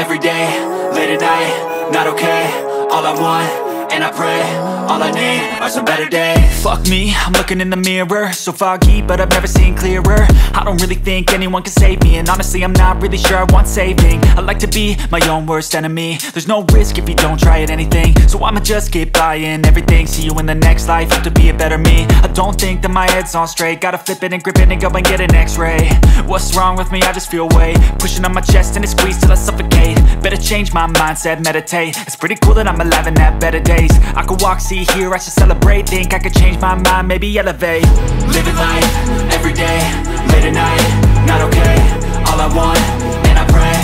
every day, late at night, not okay. All I want, and I pray, all I need are some better days. Fuck me, I'm looking in the mirror, so foggy, but I've never seen clearer. I don't really think anyone can save me, and honestly I'm not really sure I want saving. I like to be my own worst enemy. There's no risk if you don't try at anything, so I'ma just keep buying everything. See you in the next life, have to be a better me. I don't think that my head's on straight, gotta flip it and grip it and go and get an x-ray. What's wrong with me? I just feel weight pushing on my chest and it squeezes till I suffocate. Better change my mindset, meditate. It's pretty cool that I'm alive and have better days. I could walk, see, hear, I should celebrate. Think I could change my mind, maybe elevate. Living life, every day, late at night, not okay. All I want, and I pray,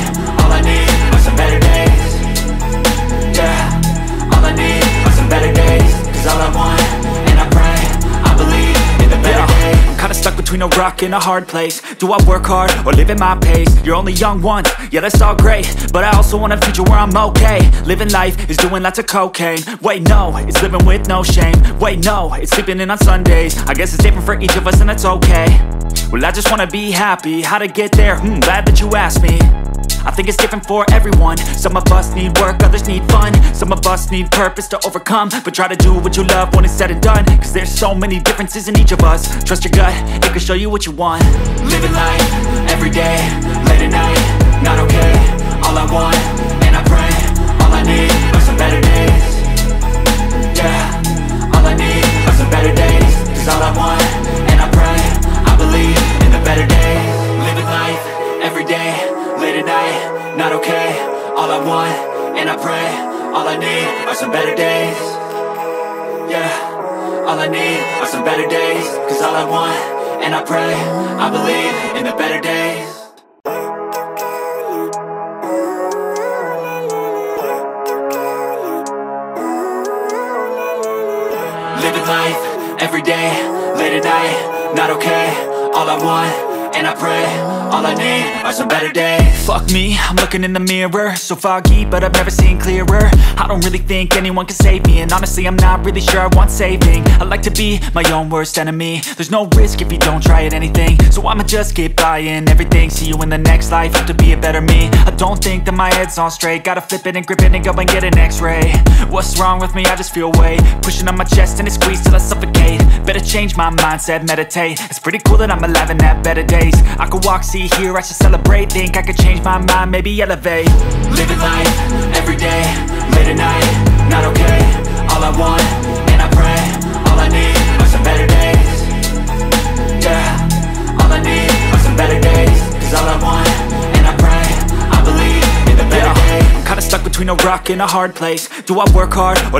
all I need are some better days. Yeah, all I need are some better days. Cause all I want, and I pray, I believe in the better days. I'm kinda stuck between a rock and a hard place. Do I work hard or live at my pace? You're only young once, yeah that's all great, but I also want a future where I'm okay. Living life is doing lots of cocaine. Wait no, it's living with no shame. Wait no, it's sleeping in on Sundays. I guess it's different for each of us and that's okay. Well I just wanna be happy, how to get there? Glad that you asked me. I think it's different for everyone. Some of us need work, others need fun. Some of us need purpose to overcome. But try to do what you love when it's said and done, cause there's so many differences in each of us. Trust your gut, it can show you what you want. Living life, every day, late at night, not okay. All I want, and I pray, all I need are some better days. Yeah, all I need are some better days. Cause all I want, and I pray, I believe in the better days. Living life, every day, late at night, not okay. All I want, and I pray, all I need are some better days. Yeah, all I need are some better days. Cause all I want, and I pray, I believe in the better days. Living life, every day, late at night, not okay. All I want, and I pray, all I need are some better days. Fuck me, I'm looking in the mirror, so foggy, but I've never seen clearer. I don't really think anyone can save me, and honestly I'm not really sure I want saving. I like to be my own worst enemy. There's no risk if you don't try at anything, so I'ma just keep buying everything. See you in the next life, have to be a better me. I don't think that my head's on straight, gotta flip it and grip it and go and get an x-ray. What's wrong with me? I just feel weight pushing on my chest and it squeezes till I suffocate. Better change my mindset, meditate. It's pretty cool that I'm alive and have better days. I could walk, see, hear, I should celebrate. Think I could change my mind, maybe elevate. Living life, every day, late at night, not okay. All I want, and I pray, all I need are some better days. Yeah, all I need are some better days. Cause all I want, and I pray, I believe in the better days. I'm kinda stuck between a rock and a hard place. Do I work hard or